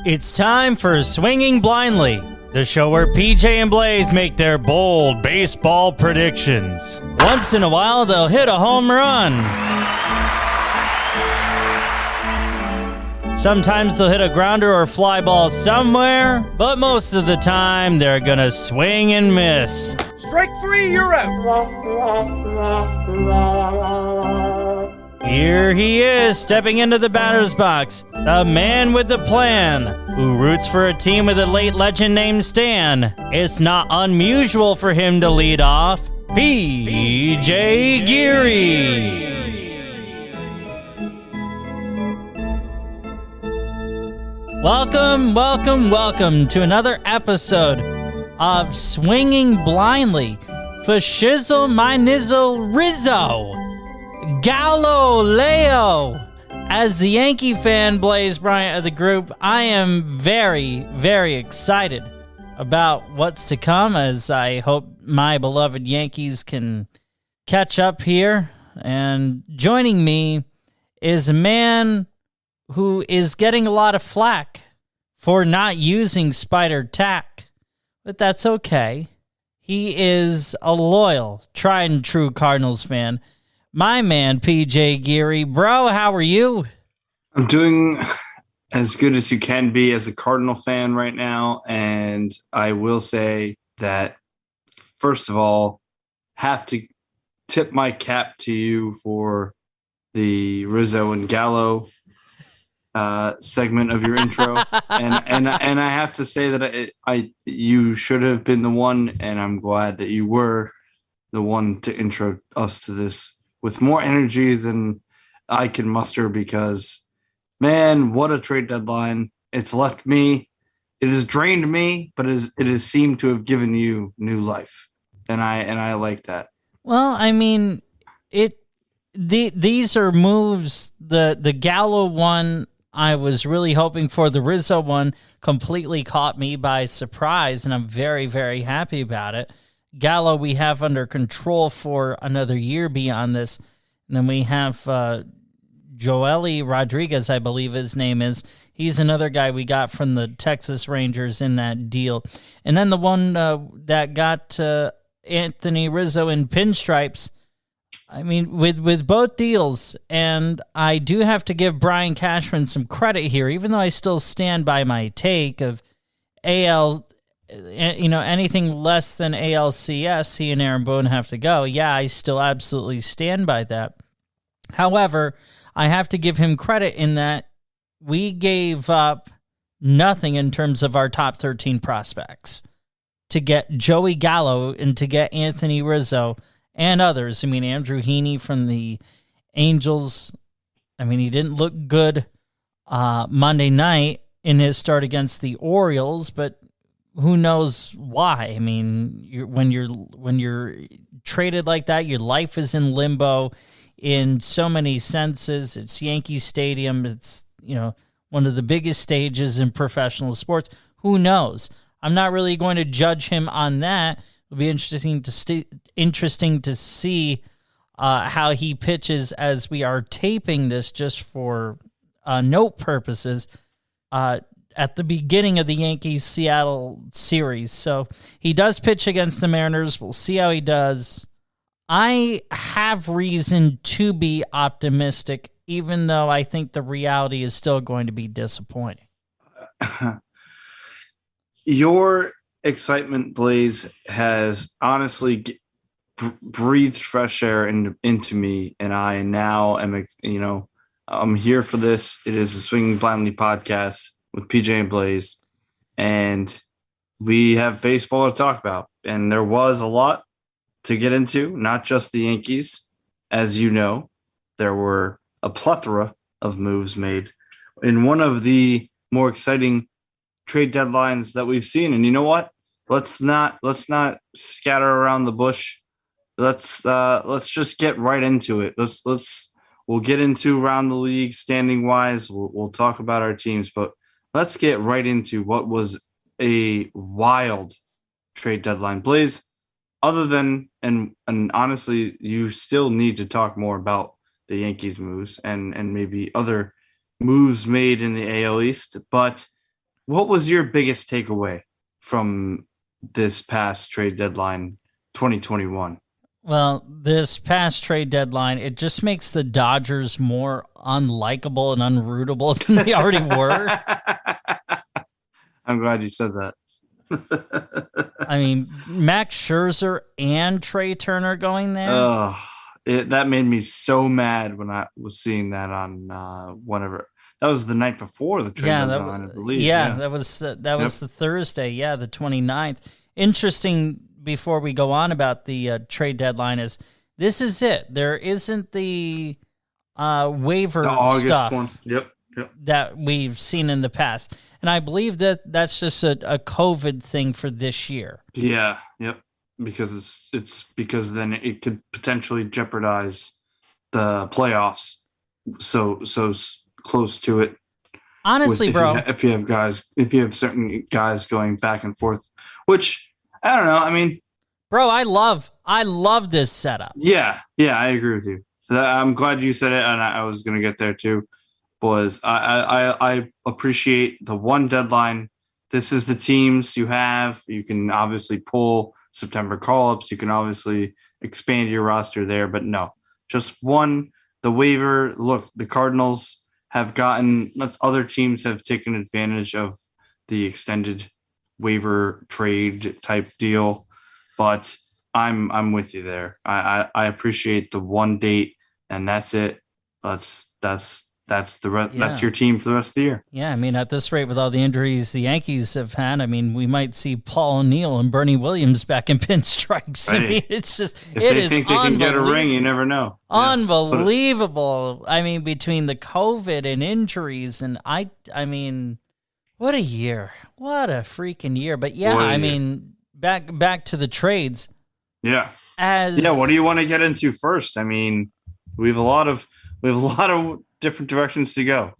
It's time for Swinging Blindly, the show where PJ and Blaise make their bold baseball predictions. Once in a while, they'll hit a home run. Sometimes they'll hit a grounder or fly ball somewhere, but most of the time, they're gonna swing and miss. Strike three, you're out. Here he is, stepping into the batter's box, the man with the plan, who roots for a team with a late legend named Stan. It's not unusual for him to lead off, PJ Geary. Welcome to another episode of Swinging Blindly for Shizzle My Nizzle Rizzo. Galileo. As the Yankee fan, Blaise Bryant of the group, I am very, very excited about what's to come, as I hope my beloved Yankees can catch up here. And joining me is a man who is getting a lot of flack for not using spider tack, but that's okay. He is a loyal, tried and true Cardinals fan. My man, PJ Geary. Bro, how are you? I'm doing as good as you can be as a Cardinal fan right now. And I will say that, first of all, have to tip my cap to you for the Rizzo and Gallo segment of your intro. and I have to say that you should have been the one, and I'm glad that you were the one to intro us to this with more energy than I can muster, because, man, what a trade deadline. It has drained me, but it has seemed to have given you new life. And I like that. Well, I mean, these are moves. The Gallo one, I was really hoping for. The Rizzo one completely caught me by surprise, and I'm very, very happy about it. Gallo we have under control for another year beyond this. And then we have Joely Rodriguez, I believe his name is. He's another guy we got from the Texas Rangers in that deal. And then the one that got Anthony Rizzo in pinstripes, I mean, with both deals, and I do have to give Brian Cashman some credit here, even though I still stand by my take of anything less than ALCS, he and Aaron Boone have to go. Yeah, I still absolutely stand by that. However, I have to give him credit in that we gave up nothing in terms of our top 13 prospects to get Joey Gallo and to get Anthony Rizzo and others. I mean, Andrew Heaney from the Angels, I mean, he didn't look good Monday night in his start against the Orioles, but who knows why? I mean, when you're traded like that, your life is in limbo in so many senses. It's Yankee Stadium. It's, one of the biggest stages in professional sports. Who knows? I'm not really going to judge him on that. It'll be interesting to see how he pitches as we are taping this, just for note purposes. At the beginning of the Yankees-Seattle series. So he does pitch against the Mariners. We'll see how he does. I have reason to be optimistic, even though I think the reality is still going to be disappointing. Your excitement, Blaise, has honestly breathed fresh air into me, and I now am, I'm here for this. It is the Swinging Blindly podcast with PJ and Blaise, and we have baseball to talk about. And there was a lot to get into, not just the Yankees. As you know, there were a plethora of moves made in one of the more exciting trade deadlines that we've seen. And you know what? Let's not scatter around the bush. Let's just get right into it. We'll get into around the league standing wise. We'll talk about our teams, but let's get right into what was a wild trade deadline. Blaise, other than, and honestly, you still need to talk more about the Yankees moves and maybe other moves made in the AL East. But what was your biggest takeaway from this past trade deadline 2021? Well, this past trade deadline, it just makes the Dodgers more unlikable and unrootable than they already were. I'm glad you said that. I mean, Max Scherzer and Trey Turner going there. Oh, that made me so mad when I was seeing that on whatever. That was the night before the trade deadline, I believe. Yeah, that was the Thursday. Yeah, the 29th. Interesting. Before we go on about the trade deadline, this is it. There isn't the waiver stuff one. Yep. that we've seen in the past, and I believe that that's just a COVID thing for this year. Yeah. Yep. Because it's because then it could potentially jeopardize the playoffs. So close to it. Honestly, if you have certain guys going back and forth, which I don't know. I mean, bro, I love this setup. Yeah, I agree with you. I'm glad you said it, and I was going to get there too. Was I appreciate the one deadline. This is the teams you have. You can obviously pull September call-ups. You can obviously expand your roster there, but no, just one. The waiver. Look, the Cardinals have gotten. Other teams have taken advantage of the extended waiver trade type deal, but I'm with you there. I appreciate the one date, and that's it. That's your team for the rest of the year. Yeah, I mean, at this rate, with all the injuries the Yankees have had, I mean, we might see Paul O'Neill and Bernie Williams back in pinstripes. Right. I mean, it's just if they think they can get a ring, you never know. Unbelievable. I mean, between the COVID and injuries, and I mean, what a year. What a freaking year. But yeah, I mean, back to the trades. Yeah. What do you want to get into first? I mean, we have a lot of different directions to go.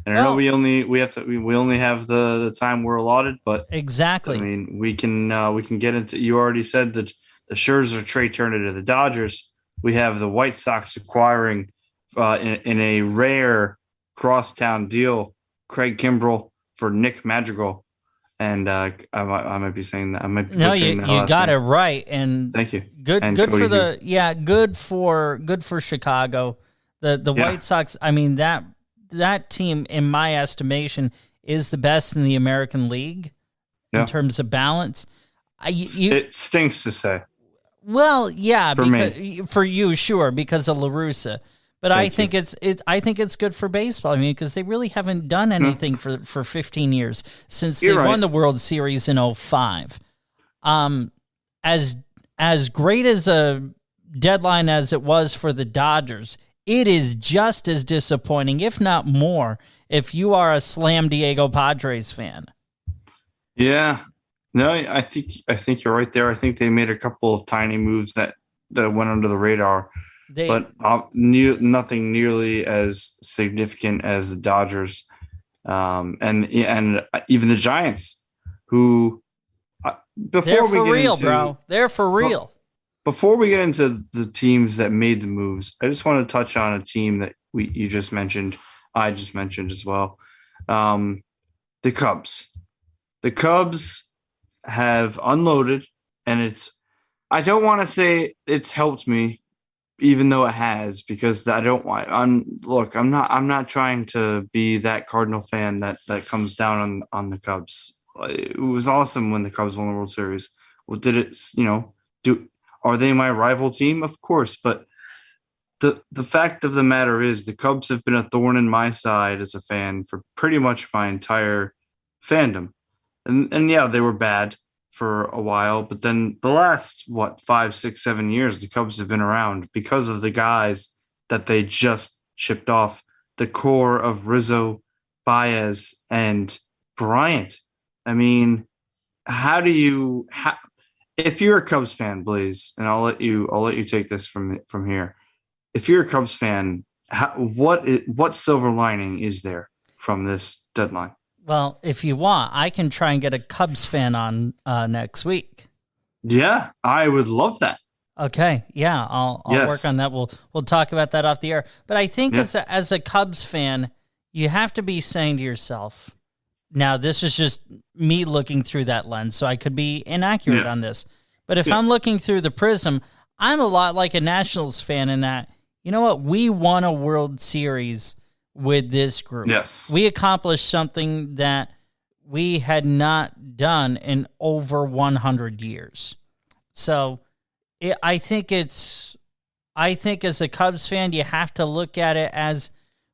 And I know we only have the time we're allotted, but exactly. I mean, we can get into. You already said that the Scherzer trade Turner to the Dodgers. We have the White Sox acquiring in a rare crosstown deal Craig Kimbrell for Nick Madrigal, and I might be saying that. You got it right, and thank you. Good for Chicago. The White Sox. I mean, that team, in my estimation, is the best in the American League in terms of balance. It stinks to say. Well, yeah, me. For you, sure, because of La Russa. But I think it's good for baseball. I mean, because they really haven't done anything for 15 years since they won the World Series in 2005. As great as a deadline as it was for the Dodgers, it is just as disappointing, if not more, if you are a Slam Diego Padres fan. Yeah. No, I think you're right there. I think they made a couple of tiny moves that went under the radar. But nothing nearly as significant as the Dodgers, and even the Giants, who they're for real, bro. They're for real. Before we get into the teams that made the moves, I just want to touch on a team that you just mentioned. I just mentioned as well, the Cubs. The Cubs have unloaded, and I don't want to say it's helped me, even though it has, because I'm not trying to be that Cardinal fan that comes down on the Cubs. It was awesome when the Cubs won the World Series. Well, did it, are they my rival team? Of course, but the fact of the matter is the Cubs have been a thorn in my side as a fan for pretty much my entire fandom. And yeah, they were bad for a while, but then the last 5, 6, 7 years, the Cubs have been around because of the guys that they just shipped off, the core of Rizzo, Baez, and Bryant. I mean, if you're a Cubs fan, Blaise, and I'll let you take this from here. If you're a Cubs fan, what silver lining is there from this deadline? Well, if you want, I can try and get a Cubs fan on next week. Yeah, I would love that. Okay, yeah, I'll work on that. We'll talk about that off the air. But I think as a Cubs fan, you have to be saying to yourself, Now, this is just me looking through that lens, so I could be inaccurate on this. But if I'm looking through the prism, I'm a lot like a Nationals fan in that, you know what? We won a World Series with this group. Yes. We accomplished something that we had not done in over 100 years. So I think as a Cubs fan, you have to look at it as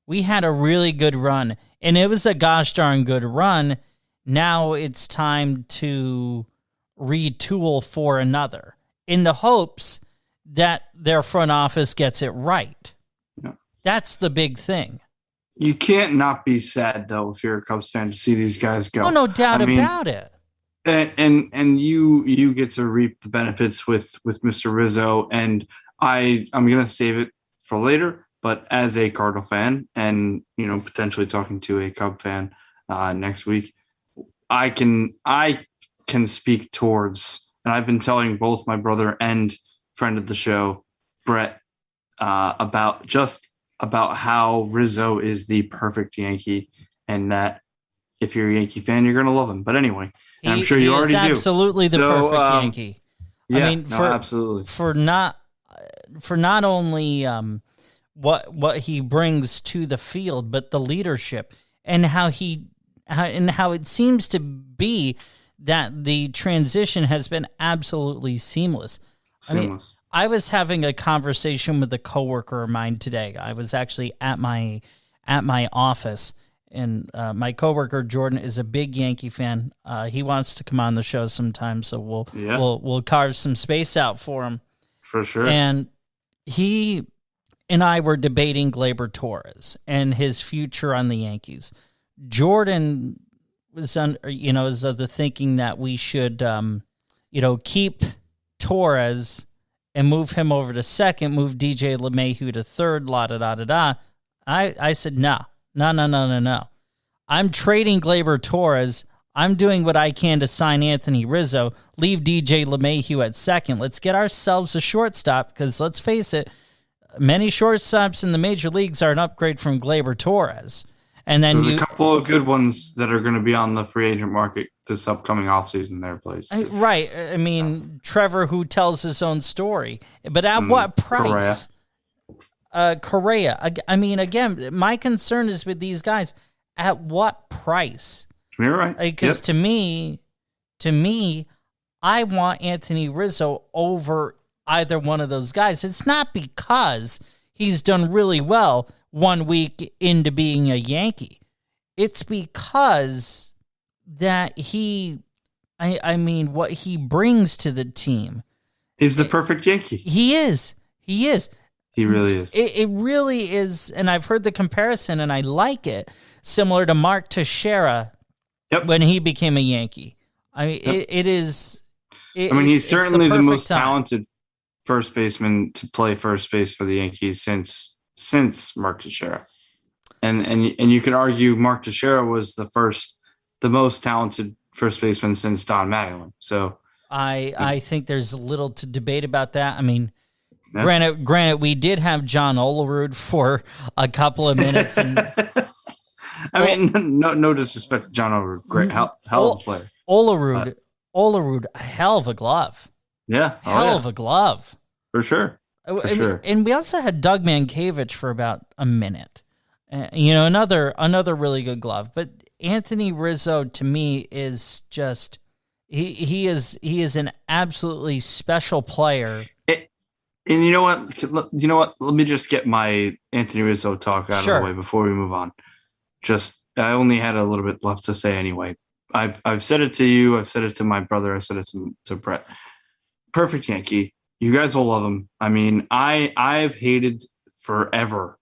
we had a really good run, and it was a gosh darn good run. Now it's time to retool for another in the hopes that their front office gets it right. Yeah. That's the big thing. You can't not be sad, though, if you're a Cubs fan, to see these guys go. Oh, no doubt about it. And you get to reap the benefits with Mr. Rizzo, and I'm gonna save it for later. But as a Cardinal fan, and potentially talking to a Cub fan next week, I can speak towards, and I've been telling both my brother and friend of the show, Brett, about how Rizzo is the perfect Yankee, and that if you're a Yankee fan, you're going to love him. But anyway, I'm sure you already do. Absolutely the perfect Yankee. Yeah, I mean, absolutely. For not only what he brings to the field, but the leadership and how it seems to be that the transition has been absolutely seamless. Seamless. I was having a conversation with a coworker of mine today. I was actually at my office, and my coworker Jordan is a big Yankee fan. He wants to come on the show sometime, so we'll carve some space out for him for sure. And he and I were debating Gleyber Torres and his future on the Yankees. Jordan was is of the thinking that we should keep Torres and move him over to second, move DJ LeMahieu to third, la-da-da-da-da. I said, no. I'm trading Gleyber Torres. I'm doing what I can to sign Anthony Rizzo, leave DJ LeMahieu at second. Let's get ourselves a shortstop, because let's face it, many shortstops in the major leagues are an upgrade from Gleyber Torres. And then there's a couple of good ones that are going to be on the free agent market this upcoming offseason there, Blaise. Right. I mean, Trevor, who tells his own story. But at what price? Correa. I mean, again, my concern is with these guys. At what price? You're right. Because to me, I want Anthony Rizzo over either one of those guys. It's not because he's done really well 1 week into being a Yankee. It's because that what he brings to the team. He's the perfect Yankee. He is. He really is. It really is, and I've heard the comparison, and I like it, similar to Mark Teixeira when he became a Yankee. I mean, it is. He's certainly the most talented first baseman to play first base for the Yankees since Mark Teixeira. And you could argue Mark Teixeira was the most talented first baseman since Don Mattingly. So I think there's little to debate about that. I mean, granted, we did have John Olerud for a couple of minutes. And no disrespect to John Olerud. Great, hell of a player. Olerud, a hell of a glove. Yeah. Hell of a glove. For sure. Sure. And we also had Doug Mankiewicz for about a minute. Another really good glove. But Anthony Rizzo, to me, is just he is an absolutely special player. And you know what? Let me just get my Anthony Rizzo talk out of the way before we move on. I only had a little bit left to say anyway. I've said it to you. I've said it to my brother. I said it to Brett. Perfect Yankee. You guys will love him. I mean, I've hated forever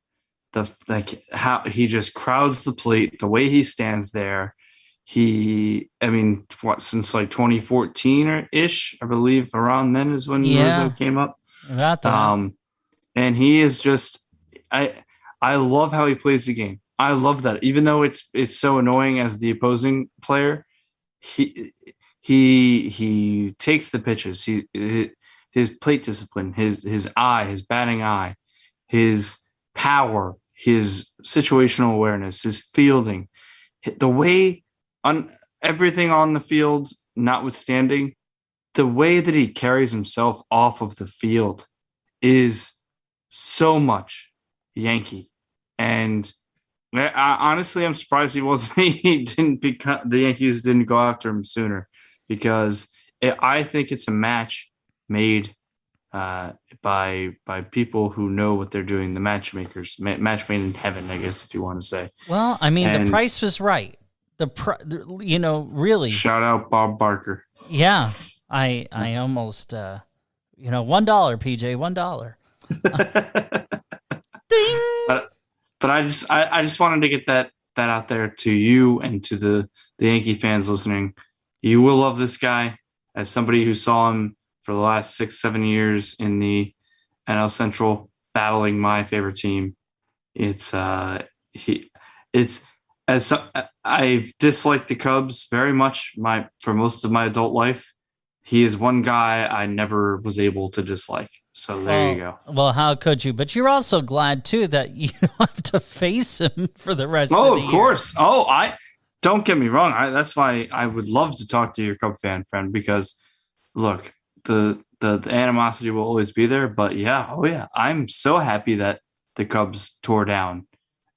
how he just crowds the plate, the way he stands there. Since like 2014-ish, I believe, around then is when Rizzo came up. About that. And he is just, I love how he plays the game. I love that. Even though it's so annoying as the opposing player, he takes the pitches. His plate discipline, his batting eye, his power, his situational awareness, his fielding, the way on everything on the field, notwithstanding, the way that he carries himself off of the field is so much Yankee. And honestly, I'm surprised he didn't become the Yankees didn't go after him sooner, because I think it's a match made by people who know what they're doing, the matchmakers, match made in heaven, I guess, if you want to say. Well, I mean, the price was right. Really. Shout out Bob Barker. Yeah, I almost, $1, PJ, $1. Ding! But I just wanted to get that out there to you and to the Yankee fans listening. You will love this guy. As somebody who saw him for the last 6-7 years in the NL Central battling my favorite team, I've disliked the Cubs very much for most of my adult life. He is one guy I never was able to dislike. So there you go. Well, how could you? But you're also glad too that you don't have to face him for the rest of the year. Oh, of course. Oh, don't get me wrong. That's why I would love to talk to your Cub fan friend, because look, the animosity will always be there. But yeah, I'm so happy that the Cubs tore down,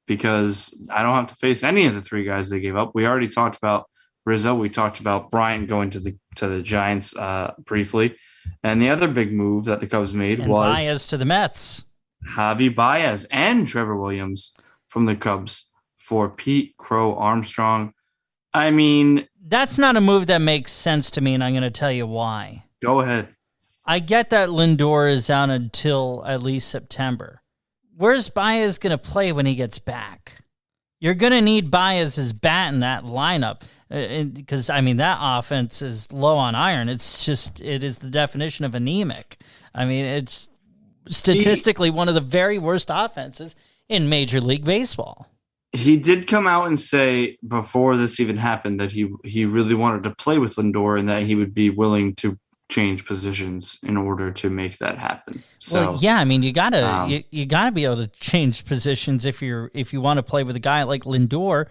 because I don't have to face any of the three guys they gave up. We already talked about Rizzo. We talked about Bryant going to the Giants briefly. And the other big move that the Cubs made was Baez to the Mets. Javi Baez and Trevor Williams from the Cubs for Pete Crow Armstrong. I mean, that's not a move that makes sense to me, and I'm going to tell you why. Go ahead. I get that Lindor is out until at least September. Where's Baez going to play when he gets back? You're going to need Baez's bat in that lineup, because, I mean, that offense is low on iron. It is the definition of anemic. I mean, it's statistically one of the very worst offenses in Major League Baseball. He did come out and say before this even happened that he really wanted to play with Lindor and that he would be willing to change positions in order to make that happen. So, well, yeah, I mean, you gotta be able to change positions if you want to play with a guy like Lindor.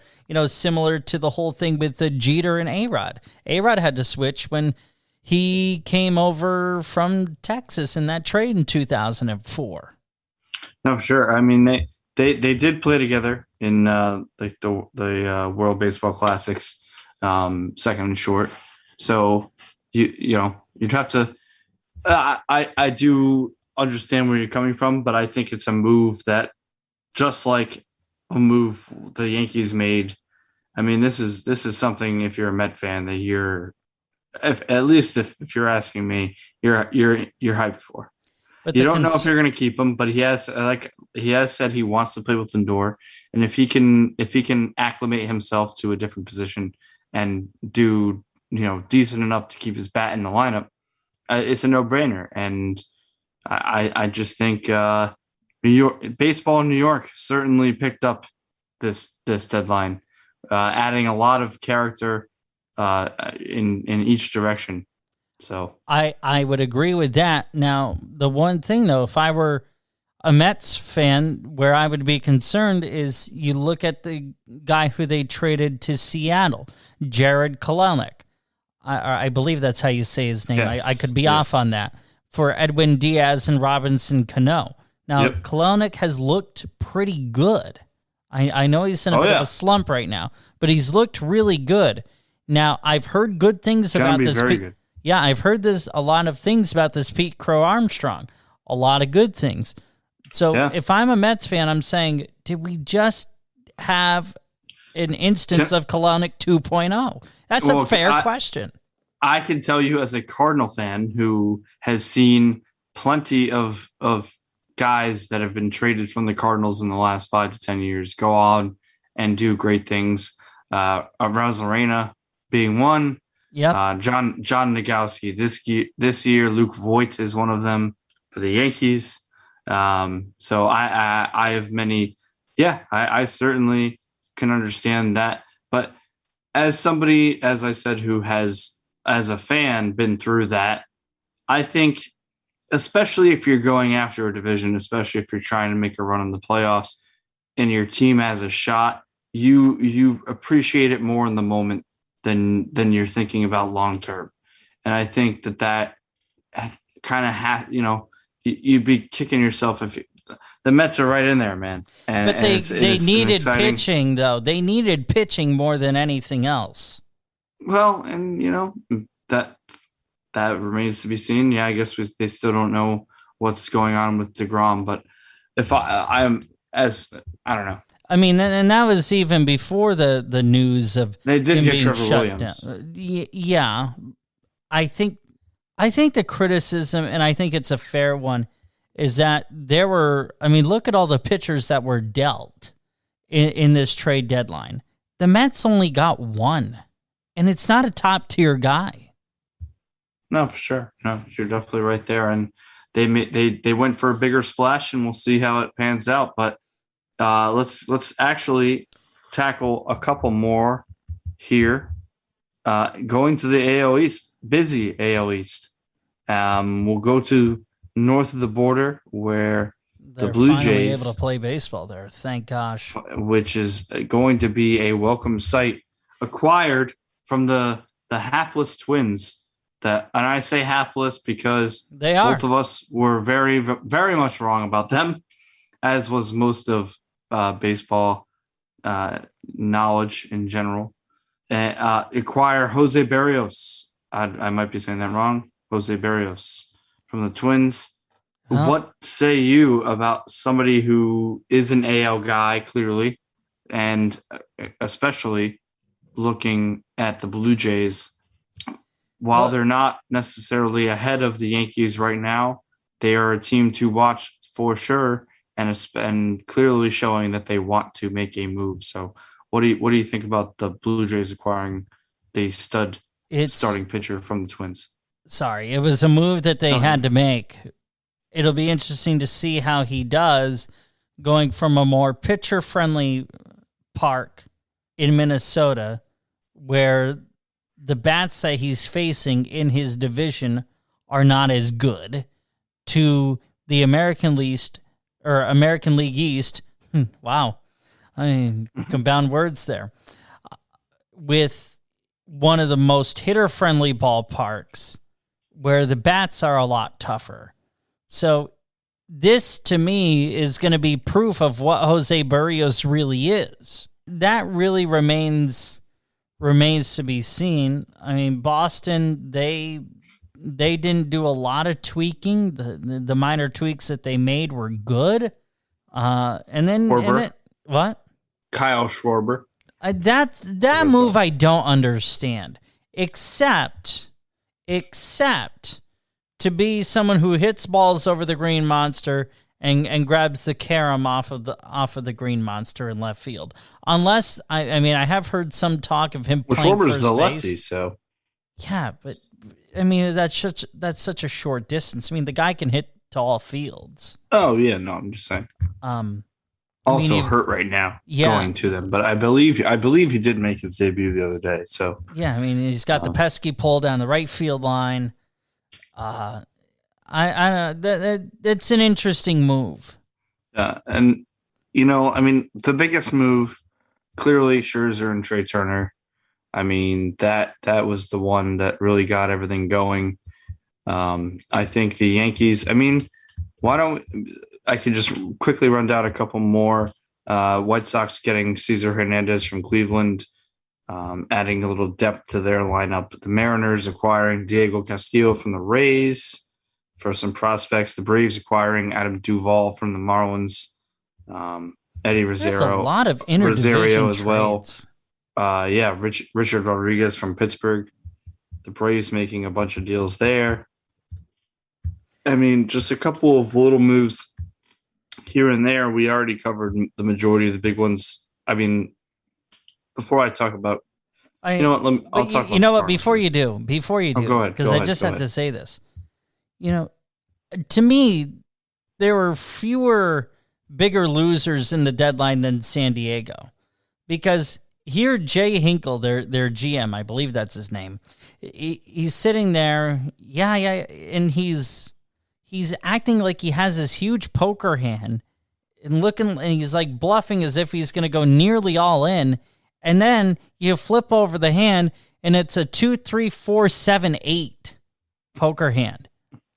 Similar to the whole thing with the Jeter and A-Rod. A-Rod had to switch when he came over from Texas in that trade in 2004. No, sure. I mean, they did play together in the World Baseball Classics, second and short. So you'd have to. I do understand where you're coming from, but I think it's a move that, just like a move the Yankees made. I mean, this is something, if you're a Met fan, that if you're asking me, you're hyped for. But you don't know if you're going to keep him, but he has said he wants to play with Lindor, and if he can acclimate himself to a different position and do decent enough to keep his bat in the lineup, it's a no-brainer. And I just think New York baseball in New York certainly picked up this deadline, adding a lot of character in each direction. So I would agree with that. Now, the one thing though, if I were a Mets fan, where I would be concerned is you look at the guy who they traded to Seattle, Jared Kelenic. I believe that's how you say his name. Yes, I could be off on that. For Edwin Diaz and Robinson Cano. Now, Kelenic has looked pretty good. I know he's in a bit of a slump right now, but he's looked really good. Now, I've heard good things about this. Good. Yeah, I've heard a lot of things about this Pete Crow Armstrong. A lot of good things. So if I'm a Mets fan, I'm saying, did we just have an instance of Kelenic 2.0? That's a fair question. I can tell you, as a Cardinal fan who has seen plenty of guys that have been traded from the Cardinals in the last 5 to 10 years go on and do great things. Arozarena being one. Yep. John Nagowski this year. Luke Voigt is one of them for the Yankees. So I have many. Yeah, I certainly can understand that. But as somebody, as I said, who has, as a fan, been through that, I think, especially if you're going after a division, especially if you're trying to make a run in the playoffs and your team has a shot, you appreciate it more in the moment then you're thinking about long term. And I think that kind of you'd be kicking yourself if the Mets are right in there, man. But they needed pitching, though. They needed pitching more than anything else. Well, and that remains to be seen. Yeah, I guess they still don't know what's going on with DeGrom, but if I don't know. I mean, and that was even before the news of they did him get being Trevor shut Williams. down. Yeah, I think the criticism, and I think it's a fair one, is that there were. I mean, look at all the pitchers that were dealt in this trade deadline. The Mets only got one, and it's not a top tier guy. No, for sure. No, you're definitely right there, and they went for a bigger splash, and we'll see how it pans out. But let's actually tackle a couple more here. Going to the AL East, busy AL East. We'll go to north of the border where They're the Blue finally Jays able to play baseball there. Thank gosh. which is going to be a welcome sight, acquired from the hapless Twins. And I say hapless because They are. both of us were very, very much wrong about them, as was most of baseball knowledge in general. Acquire Jose Barrios. I might be saying that wrong. Jose Barrios from the Twins. Huh? What say you about somebody who is an AL guy, clearly, and especially looking at the Blue Jays? While they're not necessarily ahead of the Yankees right now, they are a team to watch for sure, and clearly showing that they want to make a move. So, what do you think about the Blue Jays acquiring the starting pitcher from the Twins? Sorry, it was a move that they had to make. It'll be interesting to see how he does going from a more pitcher-friendly park in Minnesota, where the bats that he's facing in his division are not as good, to the American League East. Wow. I mean, compound words there. With one of the most hitter-friendly ballparks where the bats are a lot tougher. So this, to me, is going to be proof of what Jose Barrios really is. That really remains to be seen. I mean, Boston, they didn't do a lot of tweaking. The minor tweaks that they made were good. And then what? Kyle Schwarber. That move I don't understand. Except to be someone who hits balls over the green monster and grabs the carom off of the green monster in left field. Unless I mean, I have heard some talk of him playing Schwarber's first the base. lefty, so Yeah, but I mean that's such a short distance. I mean, the guy can hit to all fields. Oh yeah, no, I'm just saying. Also hurt right now going to them, but I believe he did make his debut the other day. So yeah, I mean, he's got the pesky pull down the right field line. It's an interesting move. Yeah, and I mean, the biggest move, clearly Scherzer and Trey Turner. I mean, that was the one that really got everything going. I think the Yankees. I mean, I could just quickly run down a couple more. White Sox getting Cesar Hernandez from Cleveland, adding a little depth to their lineup. The Mariners acquiring Diego Castillo from the Rays for some prospects. The Braves acquiring Adam Duvall from the Marlins. Eddie Rosario. That's a lot of interdivision as well. trades. Richard Rodriguez from Pittsburgh. The Braves making a bunch of deals there. I mean, just a couple of little moves here and there. We already covered the majority of the big ones. I mean, before I talk about, I'll talk. You know what? Before you do, go ahead. because I just have to say this. To me, there were fewer bigger losers in the deadline than San Diego, because here Jay Hinkle, their GM, I believe that's his name. He's sitting there, and he's acting like he has this huge poker hand and he's like bluffing as if he's going to go nearly all in. And then you flip over the hand and it's a 2, 3, 4, 7, 8 poker hand.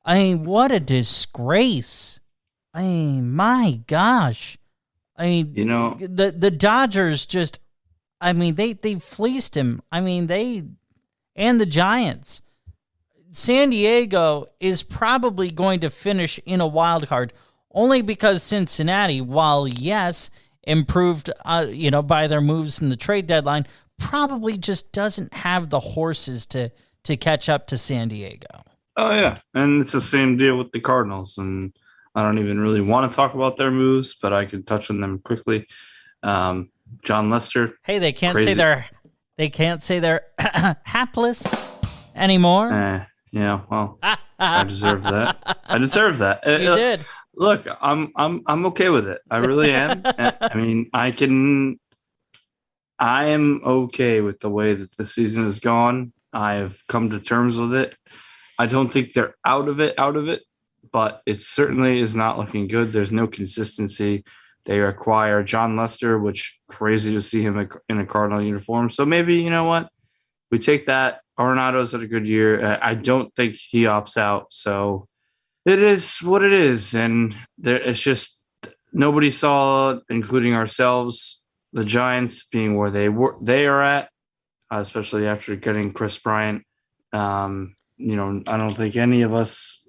I mean, what a disgrace. I mean, my gosh. I mean, the Dodgers just, I mean, they fleeced him. I mean, and the Giants. San Diego is probably going to finish in a wild card only because Cincinnati, while yes, improved, by their moves in the trade deadline, probably just doesn't have the horses to catch up to San Diego. Oh, yeah. And it's the same deal with the Cardinals. And I don't even really want to talk about their moves, but I could touch on them quickly. John Lester. Hey, they can't say they're hapless anymore. Yeah, well, I deserve that. You did. Look, I'm okay with it. I really am. I mean, I am okay with the way that the season has gone. I have come to terms with it. I don't think they're out of it, but it certainly is not looking good. There's no consistency. They acquire John Lester, which crazy to see him in a Cardinal uniform. So maybe, you know what? We take that. Arenado's had a good year. I don't think he opts out. So it is what it is. And it's just nobody saw, including ourselves, the Giants being where they are at, especially after getting Chris Bryant. I don't think any of us,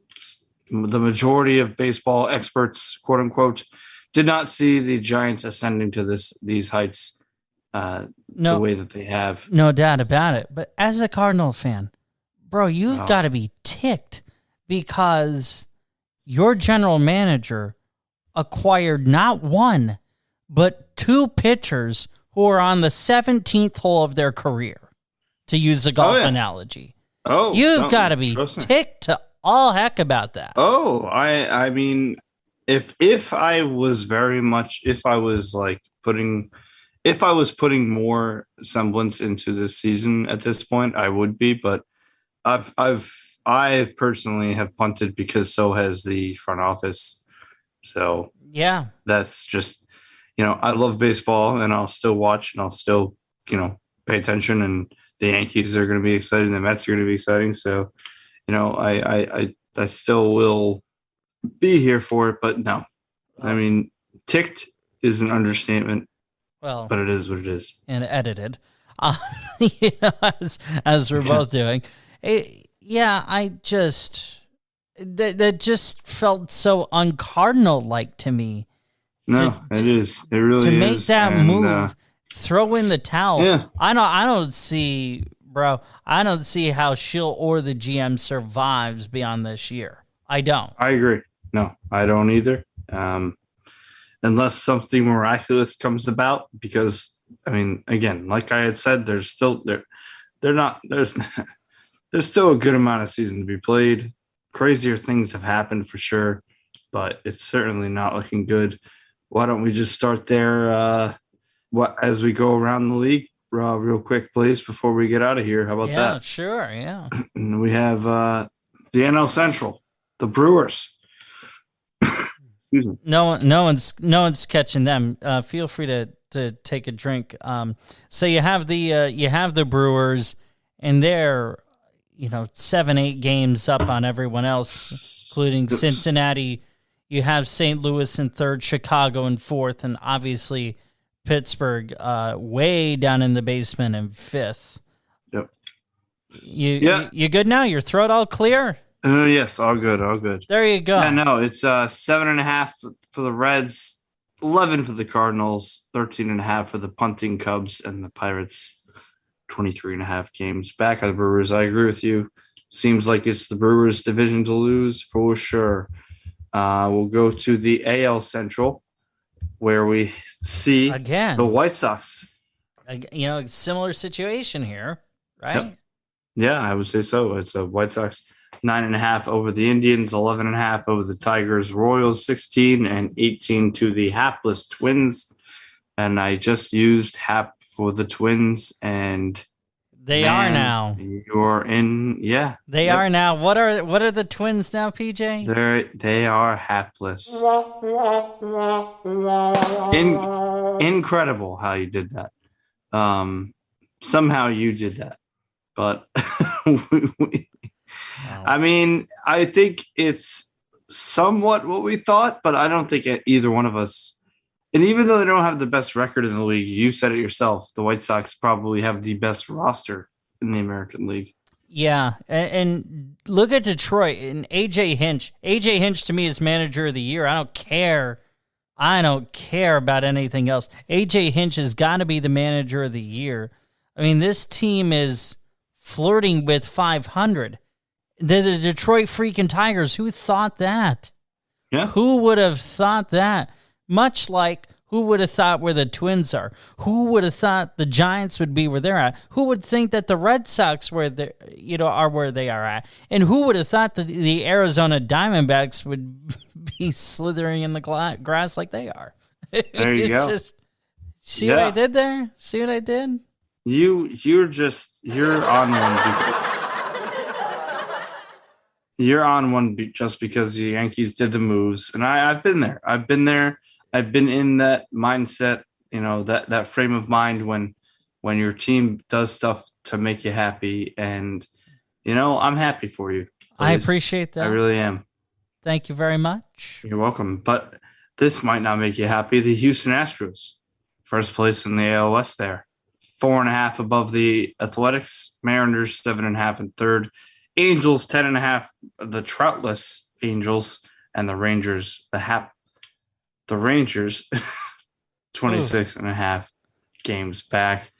the majority of baseball experts, quote unquote, did not see the Giants ascending to these heights the way that they have. No doubt about it. But as a Cardinal fan, bro, you've got to be ticked because your general manager acquired not one, but 2 pitchers who are on the 17th hole of their career, to use a golf analogy. Oh, you've got to be ticked to all heck about that. Oh, I mean, if I was putting more semblance into this season at this point, I would be, but I personally have punted because so has the front office. So yeah, that's just, I love baseball and I'll still watch and I'll still, pay attention, and the Yankees are going to be exciting. The Mets are going to be exciting. So, I still will be here for it, but no, I mean, ticked is an understatement. Well, but it is what it is. And edited, as we're both doing. I just that just felt so uncardinal like to me. No, it is. It really is. To make that move, throw in the towel. Yeah. I don't see, bro. I don't see how Schill or the GM survives beyond this year. I don't. I agree. No, I don't either. Unless something miraculous comes about, because I mean, again, like I had said, there's still there's still a good amount of season to be played. Crazier things have happened for sure, but it's certainly not looking good. Why don't we just start there? As we go around the league, real quick, please, before we get out of here. How about that? Yeah, sure. Yeah. And we have the NL Central, the Brewers. Excuse me. No one's catching them. Feel free to take a drink. So you have the Brewers, and they're 7-8 games up on everyone else, including Cincinnati. You have St. Louis in third, Chicago in fourth, and obviously Pittsburgh way down in the basement in fifth. Yep. You good now? Your throat all clear? Yes, all good. There you go. Yeah, no, it's 7.5 for the Reds, 11 for the Cardinals, 13.5 for the punting Cubs, and the Pirates, 23.5 games back of the Brewers. I agree with you. Seems like it's the Brewers' division to lose for sure. We'll go to the AL Central, where we see again the White Sox. Similar situation here, right? Yep. Yeah, I would say so. It's a White Sox 9.5 over the Indians, 11.5 over the Tigers, Royals 16 and 18 to the hapless Twins. And I just used hap for the Twins, and they are now. You're in, yeah. They are now. What are the Twins now, PJ? They are hapless. Incredible how you did that. Somehow you did that. but I mean, I think it's somewhat what we thought, but I don't think either one of us. And even though they don't have the best record in the league, you said it yourself, the White Sox probably have the best roster in the American League. Yeah, and look at Detroit and AJ Hinch. AJ Hinch to me is manager of the year. I don't care. I don't care about anything else. AJ Hinch has got to be the manager of the year. I mean, this team is flirting with 500. The Detroit freaking Tigers, who thought that? Yeah. Who would have thought that? Much like who would have thought where the Twins are? Who would have thought the Giants would be where they're at? Who would think that the Red Sox are where they are at? And who would have thought that the Arizona Diamondbacks would be slithering in the grass like they are? There you go. See what I did there? See what I did? You're on one just because the Yankees did the moves, and I've been there. I've been in that mindset, that frame of mind when your team does stuff to make you happy, and I'm happy for you. I appreciate that. I really am. Thank you very much. You're welcome. But this might not make you happy. The Houston Astros, first place in the AL West there. 4.5 above the Athletics, Mariners 7.5 in third, Angels 10.5, the Troutless Angels, and the Rangers, the Rangers 26.5 games back.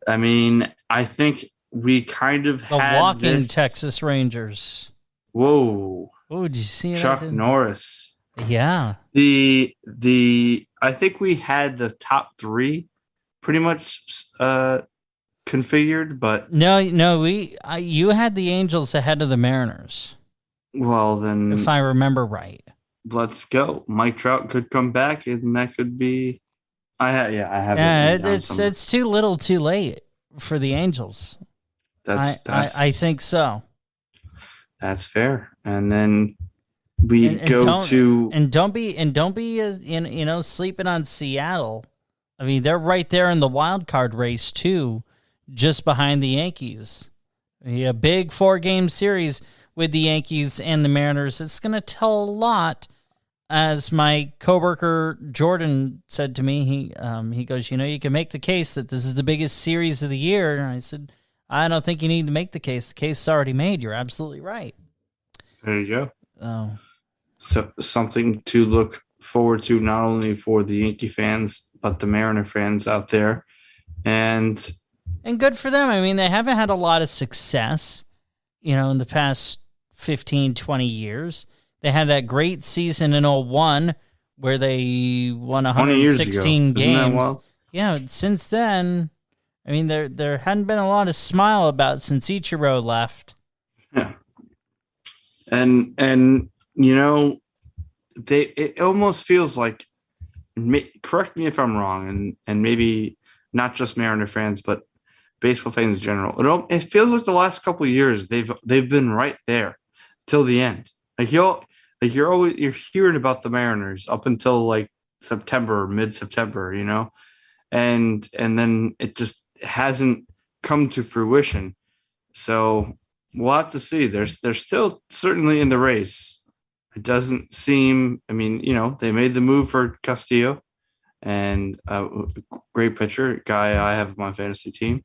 I mean, I think we kind of had the walking this... Texas Rangers. Whoa! Oh, did you see Chuck Norris? Yeah. I think we had the top three pretty much configured, but no, you had the Angels ahead of the Mariners. Well, then, if I remember right, let's go. Mike Trout could come back, and that could be. I have. Yeah, it's too little, too late for the Angels. I think so. That's fair. And then we don't be sleeping on Seattle. I mean, they're right there in the wild card race too, just behind the Yankees. A big 4-game series with the Yankees and the Mariners. It's going to tell a lot. As my coworker Jordan said to me, he goes, you can make the case that this is the biggest series of the year. And I said, I don't think you need to make the case. The case is already made. You're absolutely right. There you go. Oh. So something to look forward to, not only for the Yankee fans, but the Mariner fans out there. And good for them. I mean, they haven't had a lot of success, in the past 15, 20 years. They had that great season in 2001 where they won 116 games. Yeah, since then, I mean, there hadn't been a lot of smile about since Ichiro left. Yeah. And it almost feels like, correct me if I'm wrong, and maybe not just Mariner fans, but baseball fans in general. It feels like the last couple of years they've been right there till the end. You're hearing about the Mariners up until like September, mid-September, and then it just hasn't come to fruition. So we'll have to see. They're still certainly in the race. It doesn't seem. I mean, they made the move for Castillo, and great pitcher, guy I have on my fantasy team,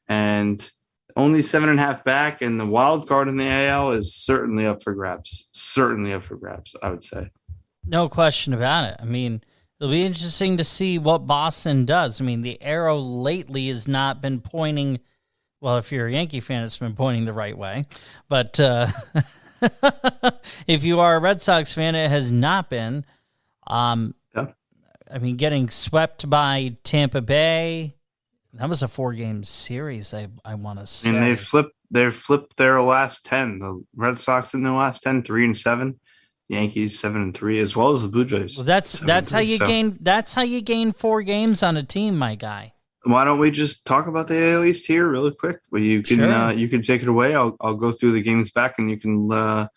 and only 7.5 back, and the wild card in the AL is certainly up for grabs. Certainly up for grabs, I would say. No question about it. I mean, it'll be interesting to see what Boston does. I mean, the arrow lately has not been pointing. Well, if you're a Yankee fan, it's been pointing the right way. But if you are a Red Sox fan, it has not been. Yeah. I mean, getting swept by Tampa Bay. That was a 4-game series, I want to say. And they flipped their last 10. The Red Sox in their last 10, 3-7. Yankees 7-3, as well as the Blue Jays. Well, that's how you gain 4 games on a team, my guy. Why don't we just talk about the AL East here really quick? Well, you can take it away. I'll go through the games back, and you can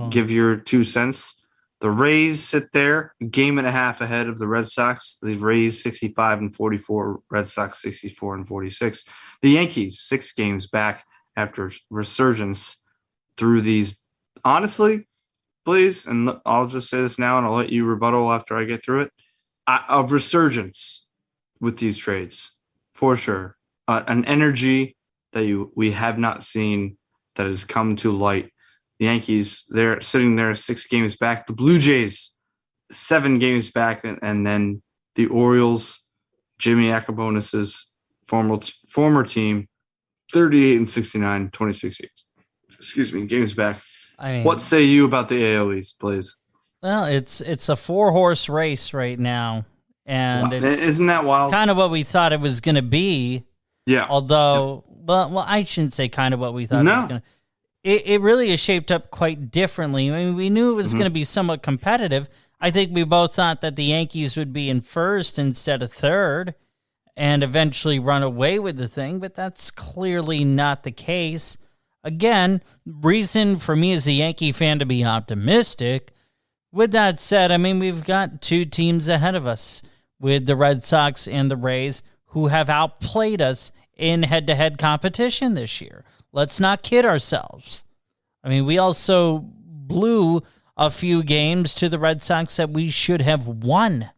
give your 2 cents. The Rays sit there, a game and a half ahead of the Red Sox. The Rays 65-44, Red Sox 64-46. The Yankees 6 games back after resurgence through these, honestly, Blaise, and I'll just say this now and I'll let you rebuttal after I get through it, of resurgence with these trades, for sure. An energy that we have not seen that has come to light. The Yankees, they're sitting there 6 games back. The Blue Jays, 7 games back. And then the Orioles, Jimmy Akabonis's former team, 38-69, 26 games back. I mean, what say you about the AL East, Blaise? Well, it's a 4-horse race right now. And isn't that wild? Kind of what we thought it was going to be. Yeah. Although, well, I shouldn't say kind of what we thought it was going to. It really is shaped up quite differently. I mean, we knew it was going to be somewhat competitive. I think we both thought that the Yankees would be in first instead of third and eventually run away with the thing, but that's clearly not the case. Again, reason for me as a Yankee fan to be optimistic. With that said, I mean, we've got 2 teams ahead of us with the Red Sox and the Rays who have outplayed us in head-to-head competition this year. Let's not kid ourselves. I mean, we also blew a few games to the Red Sox that we should have won.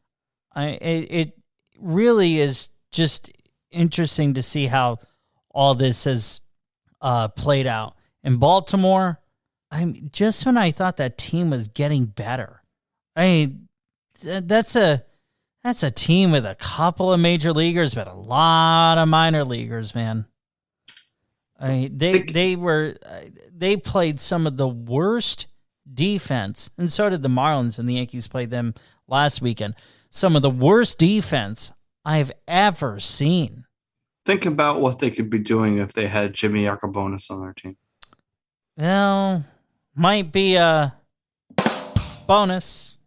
It really is just interesting to see how all this has played out. In Baltimore, just when I thought that team was getting better, that's a team with a couple of major leaguers, but a lot of minor leaguers, man. I mean, they played some of the worst defense, and so did the Marlins when the Yankees played them last weekend. Some of the worst defense I've ever seen. Think about what they could be doing if they had Jimmy Yacobonis on their team. Well, might be a bonus.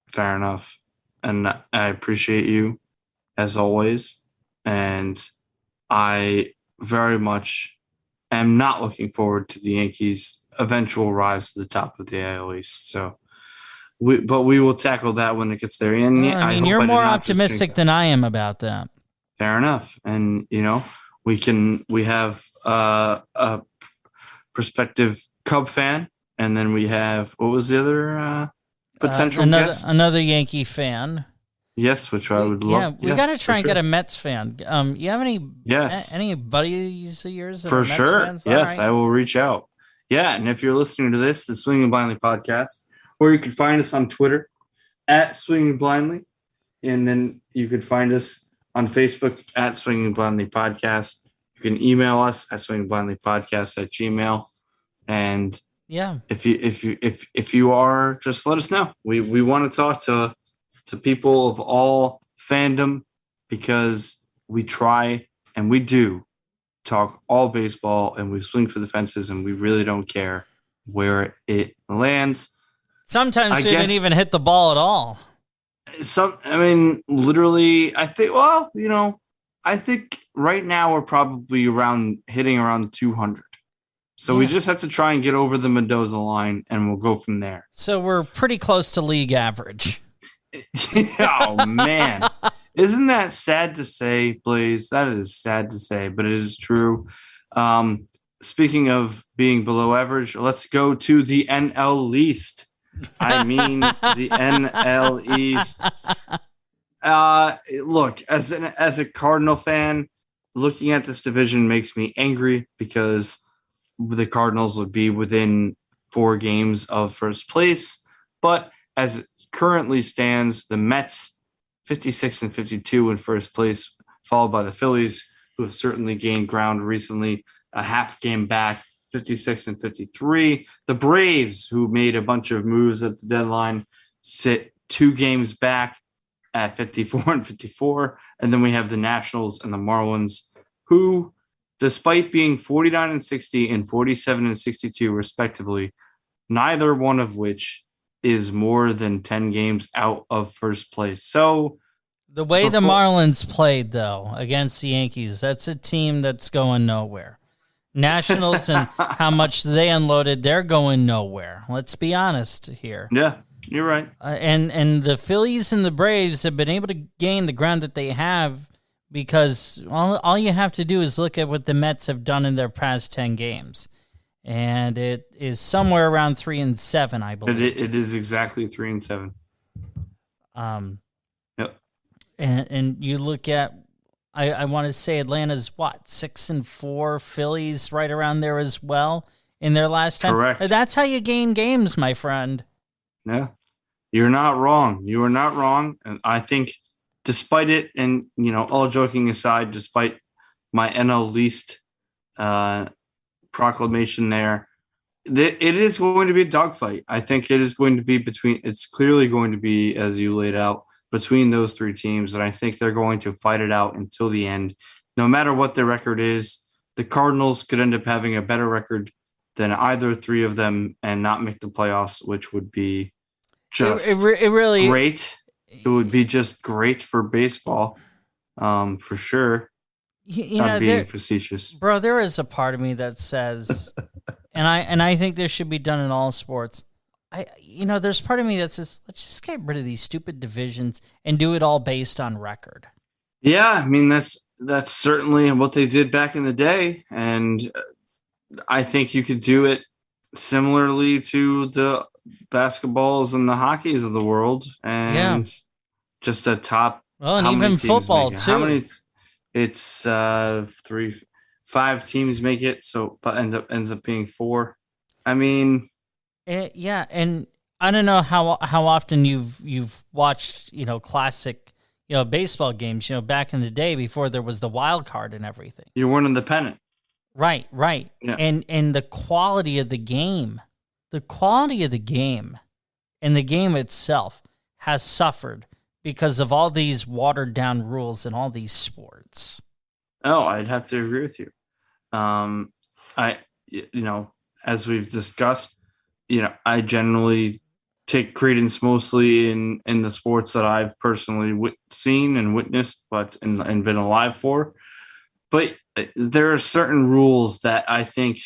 Fair enough. And I appreciate you, as always. And I very much am not looking forward to the Yankees' eventual rise to the top of the AL East. So, we will tackle that when it gets there. And well, I mean, you're more optimistic than I am about that. Fair enough. And we have a prospective Cub fan, and then we have, what was the other potential guest? Another Yankee fan. Yes, which I would love. Yeah, we got to try and get a Mets fan. You have any buddies of yours that for are Mets sure fans? Yes, right. I will reach out. Yeah, and if you're listening to this, the Swinging Blindly podcast, or you can find us on Twitter at Swinging Blindly, and then you could find us on Facebook at Swinging Blindly podcast. You can email us at swingingblindlypodcast@gmail.com. And yeah, if you are, just let us know. We want to talk to people of all fandom, because we try and we do talk all baseball, and we swing for the fences, and we really don't care where it lands. Sometimes we didn't even hit the ball at all. Literally, I think right now we're probably hitting around 200. So we just have to try and get over the Mendoza line, and we'll go from there. So we're pretty close to league average. Oh, man. Isn't that sad to say, Blaise? That is sad to say, but it is true. Speaking of being below average, let's go to the NL East. The NL East. Look, as a Cardinal fan, looking at this division makes me angry, because the Cardinals would be within 4 games of first place. But as it currently stands, the Mets 56-52 in first place, followed by the Phillies, who have certainly gained ground recently, a half game back, 56-53. The Braves, who made a bunch of moves at the deadline, sit 2 games back at 54-54. And then we have the Nationals and the Marlins, who, despite being 49-60 and 47-62 respectively, neither one of which is more than 10 games out of first place. So the way the Marlins played, though, against the Yankees, that's a team that's going nowhere. Nationals and how much they unloaded, they're going nowhere. Let's be honest here. Yeah, you're right. And the Phillies and the Braves have been able to gain the ground that they have because all you have to do is look at what the Mets have done in their past 10 games. And it is somewhere around 3-7, I believe. It is exactly 3-7. Yep. And you look at, I want to say Atlanta's what, 6-4, Phillies right around there as well in their last 10. Correct. That's how you gain games, my friend. Yeah, you're not wrong. You are not wrong. And I think despite it, and, all joking aside, despite my NL least proclamation there, it is going to be a dogfight. I think it is going to be it's clearly going to be, as you laid out, between those three teams. And I think they're going to fight it out until the end. No matter what their record is, the Cardinals could end up having a better record than either three of them and not make the playoffs, which would be just it really great. It would be just great for baseball, for sure. I'm being facetious. Bro, there is a part of me that says, and I think this should be done in all sports. There's part of me that says, let's just get rid of these stupid divisions and do it all based on record. Yeah, I mean, that's certainly what they did back in the day. And I think you could do it similarly to the basketballs and the hockeys of the world. And just a top. Well, and even football, too. How many? It's 5 teams make it, so ends up being 4. I mean, and I don't know how often you've watched classic baseball games back in the day before there was the wild card and everything. You weren't independent, right? Yeah. And the quality of the game, and the game itself has suffered because of all these watered down rules in all these sports. Oh, I'd have to agree with you. As we've discussed, I generally take credence mostly in the sports that I've personally seen and witnessed, and been alive for. But there are certain rules that I think,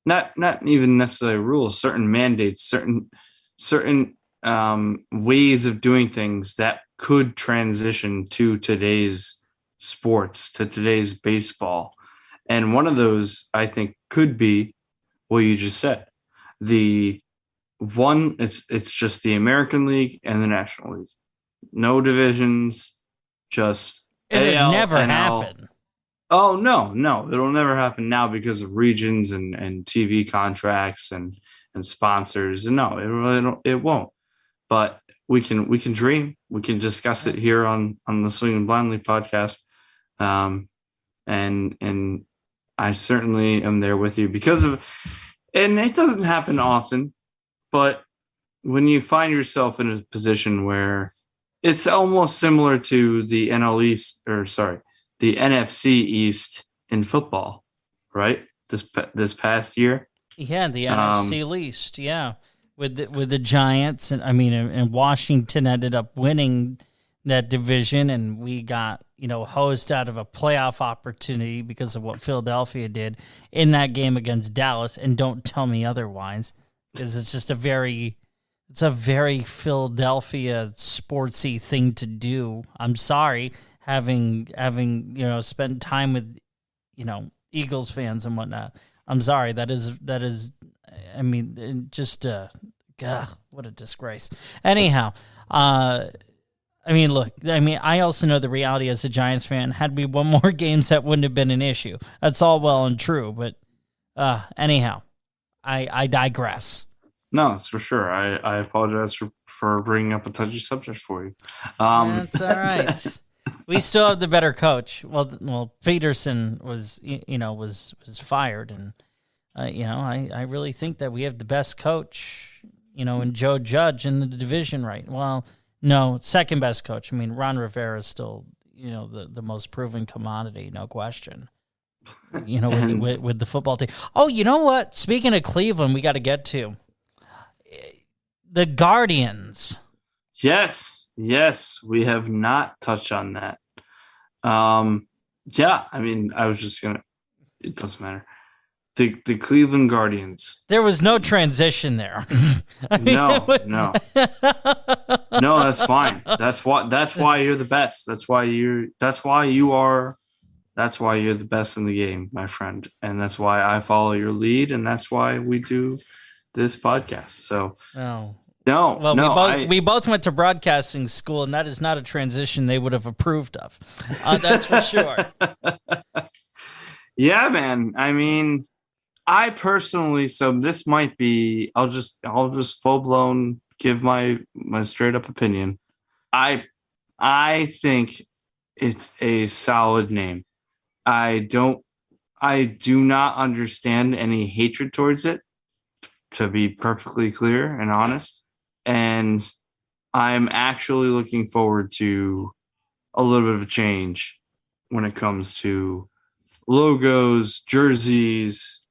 not even necessarily rules, certain mandates, certain ways of doing things that could transition to today's sports, to today's baseball. And one of those, I think, could be what you just said. It's just the American League and the National League. No divisions, just It'll AL, never NL. happen. Oh, no. It'll never happen now because of regions and TV contracts and sponsors. And no, it won't. But we can dream. We can discuss it here on the Swingling Blindly podcast. And I certainly am there with you and it doesn't happen often, but when you find yourself in a position where it's almost similar to the the NFC East in football, right? This past year. Yeah, the NFC East, yeah. With the Giants, and Washington ended up winning that division, and we got hosed out of a playoff opportunity because of what Philadelphia did in that game against Dallas. And don't tell me otherwise, because it's just a very Philadelphia sportsy thing to do. I'm sorry, having spent time with Eagles fans and whatnot. I'm sorry. That is. God, what a disgrace. Anyhow, I also know the reality as a Giants fan. Had we won more games, that wouldn't have been an issue. That's all well and true, but anyhow, I digress. No, that's for sure. I apologize for bringing up a touchy subject for you. That's all right. We still have the better coach. Well, Peterson was fired, and I really think that we have the best coach, in Joe Judge in the division, right? Well, no, second best coach. Ron Rivera is still, the most proven commodity, no question. With the football team. Oh, you know what? Speaking of Cleveland, we got to get to the Guardians. Yes, we have not touched on that. I was just gonna. It doesn't matter. the Cleveland Guardians. There was no transition there. No. No, that's fine. That's why you're the best. That's why you're the best in the game, my friend. And that's why I follow your lead, and that's why we do this podcast. So we both went to broadcasting school, and that is not a transition they would have approved of. That's for sure. Yeah, man. I mean, I personally, so this might be, I'll just full blown give my straight up opinion. I think it's a solid name. I do not understand any hatred towards it, to be perfectly clear and honest. And I'm actually looking forward to a little bit of a change when it comes to logos, jerseys,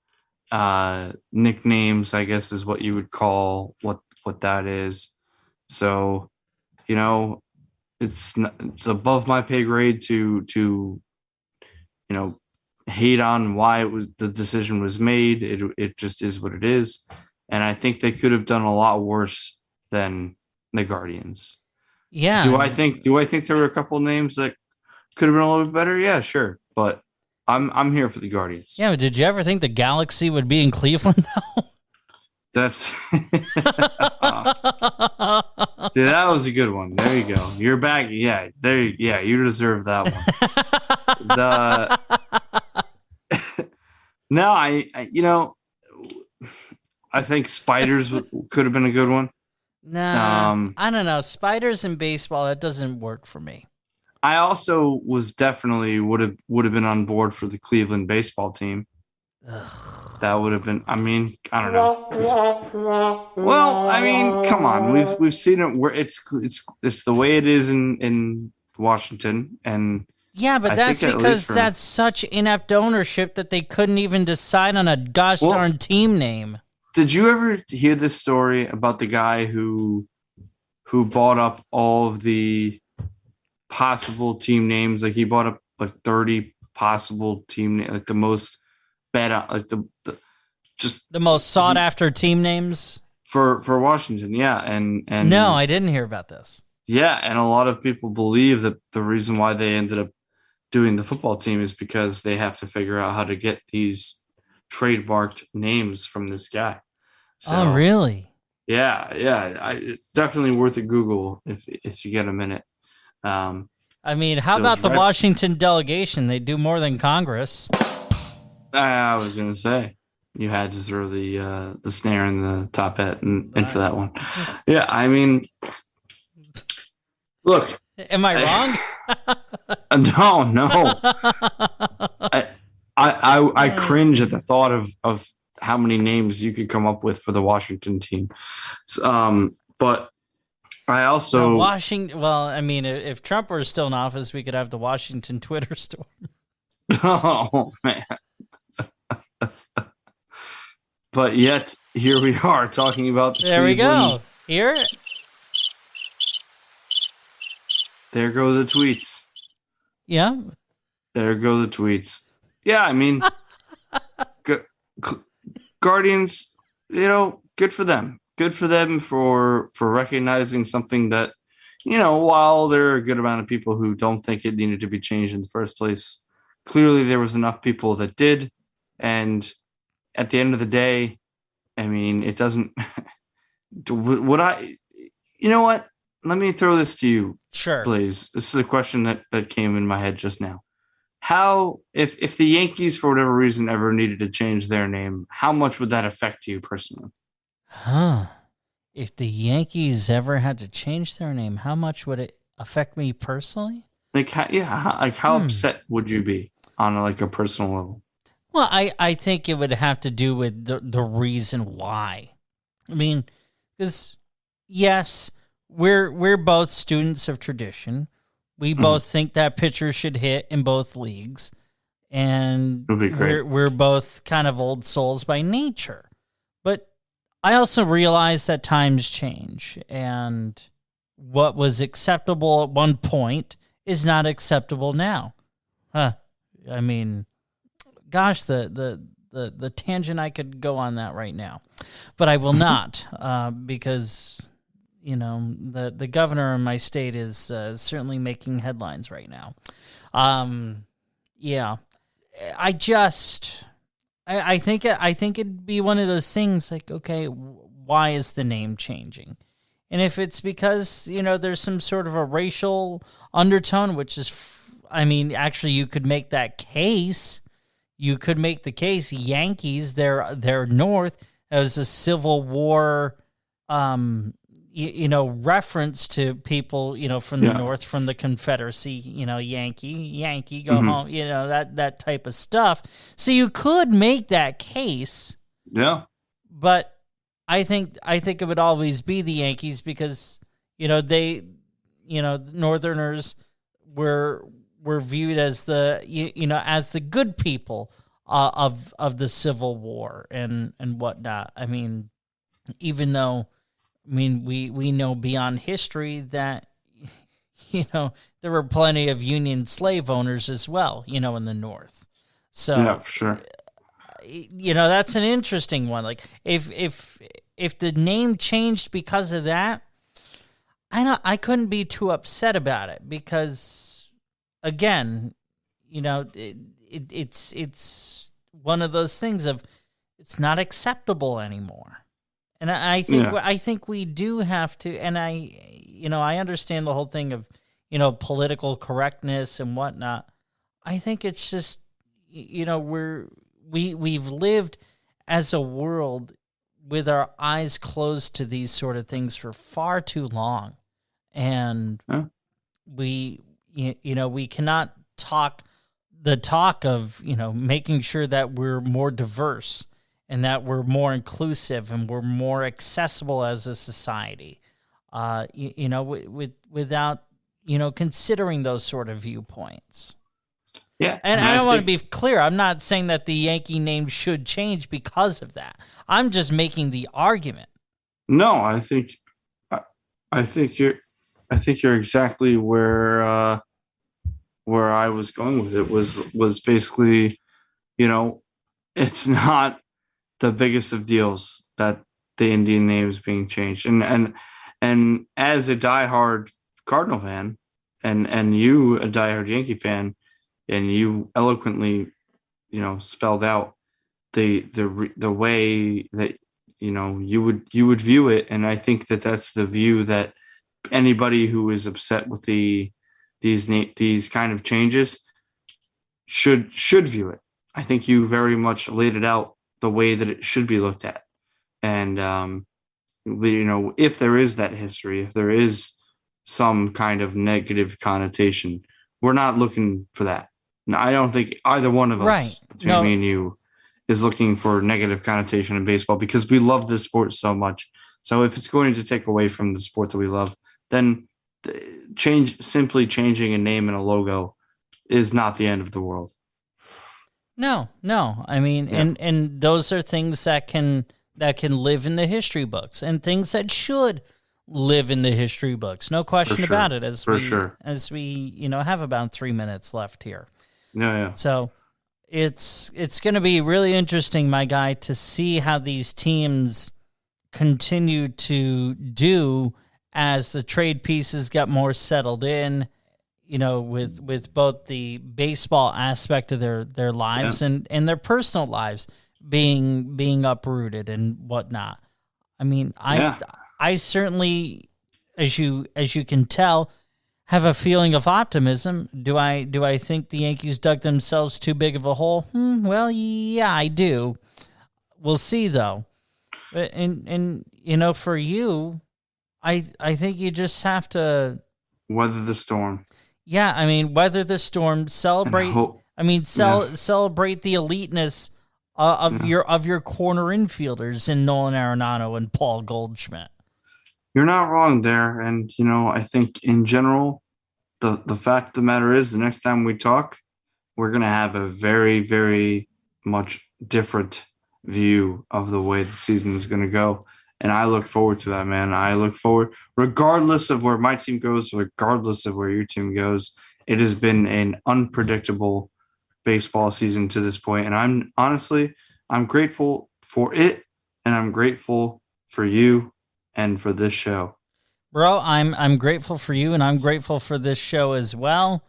nicknames, I guess is what you would call what that is. So, it's above my pay grade to hate on why the decision was made. It just is what it is. And I think they could have done a lot worse than the Guardians. Yeah. Do I think there were a couple of names that could have been a little bit better? Yeah, sure. But I'm here for the Guardians. Yeah, but did you ever think the Galaxy would be in Cleveland though? That's dude, that was a good one. There you go. You're back. Yeah, you deserve that one. No, I think Spiders could have been a good one. No, I don't know. Spiders in baseball, that doesn't work for me. I also was definitely would have been on board for the Cleveland baseball team. Ugh. That would have been. I mean, I don't know. Well, I mean, come on. We've seen it where it's the way it is in Washington, and yeah, but that's because that's such inept ownership that they couldn't even decide on a gosh darn team name. Did you ever hear this story about the guy who bought up all of the possible team names? Like he bought up like 30 possible team names, like the most like the most sought after team names for Washington. Yeah. And no, I didn't hear about this. Yeah. And a lot of people believe that the reason why they ended up doing the football team is because they have to figure out how to get these trademarked names from this guy. So, oh, really? Yeah. Definitely worth a Google if you get a minute. I mean, how about the Washington delegation? They do more than Congress. I was going to say you had to throw the snare in the top hat and for that one. Yeah, I mean, look. Am I wrong? No. I cringe at the thought of how many names you could come up with for the Washington team. But I also Washington. Well, I mean, if Trump were still in office, we could have the Washington Twitter storm. Oh man. But yet here we are talking about the there Cleveland. We go. Here. There go the tweets. Yeah. There go the tweets. Yeah, I mean, Guardians, good for them. Good for them for recognizing something that, while there are a good amount of people who don't think it needed to be changed in the first place, clearly there was enough people that did. And at the end of the day, I mean, it doesn't. Would I? You know what? Let me throw this to you, sure, Blaise. This is a question that came in my head just now. How, if the Yankees for whatever reason ever needed to change their name, how much would that affect you personally? Huh? If the Yankees ever had to change their name, how much would it affect me personally? How upset would you be on a personal level? Well, I think it would have to do with the reason why. I mean, because yes, we're both students of tradition. We both think that pitchers should hit in both leagues, and we're both kind of old souls by nature. But I also realize that times change, and what was acceptable at one point is not acceptable now. I mean, gosh, the the tangent I could go on that right now, but I will not because the governor in my state is certainly making headlines right now. Yeah, I think it'd be one of those things like, okay, why is the name changing? And if it's because, there's some sort of a racial undertone, which is, actually you could make that case. You could make the case Yankees, they're north. It was a Civil War, reference to people, from the north, from the Confederacy, Yankee, go home, that type of stuff. So you could make that case. Yeah. But I think it would always be the Yankees because, they, Northerners were viewed as as the good people of the Civil War and whatnot. Even though, we know beyond history that, there were plenty of Union slave owners as well, in the North. So, yeah, for sure. That's an interesting one. Like if the name changed because of that, I couldn't be too upset about it because, again, it's one of those things of it's not acceptable anymore. And I think we do have to, and I understand the whole thing of, political correctness and whatnot. I think it's just, we've lived as a world with our eyes closed to these sort of things for far too long. And we cannot talk of, making sure that we're more diverse and that we're more inclusive and we're more accessible as a society, without, considering those sort of viewpoints. Yeah. And I want to be clear. I'm not saying that the Yankee name should change because of that. I'm just making the argument. No, I think you're exactly where I was going with it was basically, it's not the biggest of deals that the Indian name is being changed. And as a diehard Cardinal fan and you a diehard Yankee fan, and you eloquently, spelled out the way that you would view it, and I think that's the view that anybody who is upset with these kind of changes should view it. I think you very much laid it out the way that it should be looked at, and if there is that history, if there is some kind of negative connotation, we're not looking for that. No, I don't think either one of us, between me and you, is looking for negative connotation in baseball because we love this sport so much. So if it's going to take away from the sport that we love, then simply changing a name and a logo is not the end of the world. No. And those are things that can live in the history books and things that should live in the history books. No question about it. As we have about 3 minutes left here. Yeah. So it's going to be really interesting, my guy, to see how these teams continue to do as the trade pieces get more settled in, with both the baseball aspect of their lives and their personal lives being uprooted and whatnot. I certainly, as you can tell, have a feeling of optimism. Do I think the Yankees dug themselves too big of a hole? Well, yeah, I do. We'll see, though. And for you, I think you just have to weather the storm. Yeah, weather the storm. Celebrate. Celebrate the eliteness of your corner infielders in Nolan Arenado and Paul Goldschmidt. You're not wrong there. And, I think in general, the fact of the matter is the next time we talk, we're going to have a very, very much different view of the way the season is going to go. And I look forward to that, man. I look forward, regardless of where my team goes, regardless of where your team goes. It has been an unpredictable baseball season to this point. And I'm I'm grateful for it, and I'm grateful for you and for this show. Bro, I'm grateful for you, and I'm grateful for this show as well.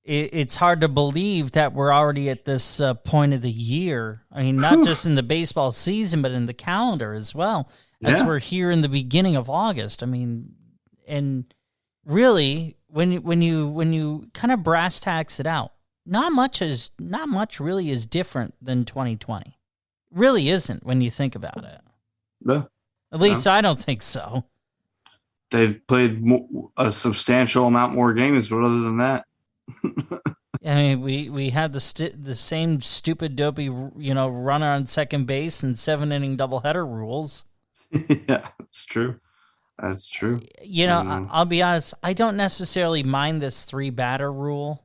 It's hard to believe that we're already at this point of the year. I mean, not just in the baseball season, but in the calendar as well, as we're here in the beginning of August. I mean, and really, when you kind of brass tacks it out, not much really is different than 2020. Really isn't when you think about it. Yeah. At least I don't think so. They've played a substantial amount more games, but other than that, I mean, we had the same stupid dopey, runner on second base and 7-inning doubleheader rules. Yeah, it's true. That's true. I'll be honest. I don't necessarily mind this 3-batter rule.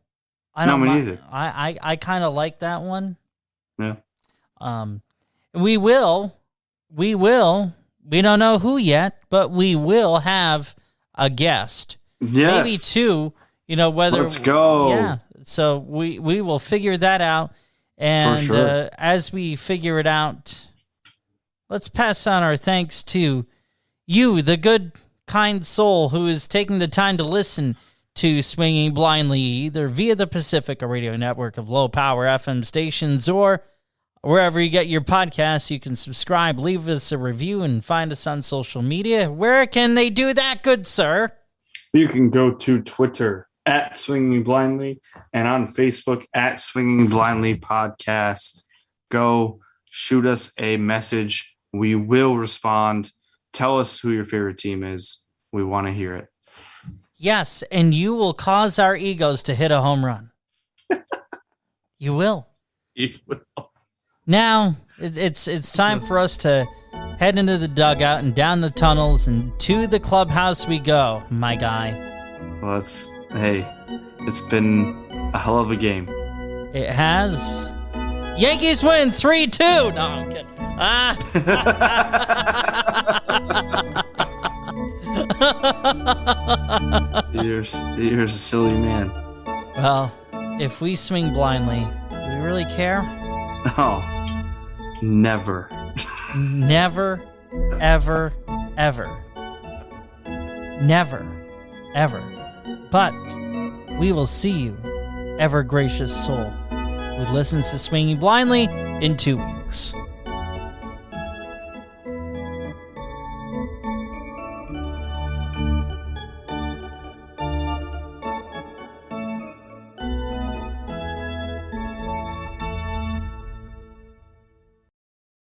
I No, don't me mind. neither. I kind of like that one. Yeah. We will. We don't know who yet, but we will have a guest. Yes. Maybe 2. Whether. Let's go. Yeah. So we will figure that out, and For sure. as we figure it out, let's pass on our thanks to you, the good, kind soul who is taking the time to listen to Swinging Blindly, either via the Pacifica Radio Network of low-power FM stations or wherever you get your podcasts. You can subscribe, leave us a review, and find us on social media. Where can they do that, good sir? You can go to Twitter at Swinging Blindly and on Facebook at Swinging Blindly Podcast. Go shoot us a message. We will respond. Tell us who your favorite team is. We want to hear it. Yes, and you will cause our egos to hit a home run. You will. You will. Now, it's time for us to head into the dugout and down the tunnels and to the clubhouse we go, my guy. Well, it's been a hell of a game. It has. Yankees win 3-2. No, I'm kidding. You're a silly man. Well, if we swing blindly, do we really care? Oh, never. Never, ever, ever. Never, ever. But we will see you, ever gracious soul, who listens to Swinging Blindly in 2 weeks.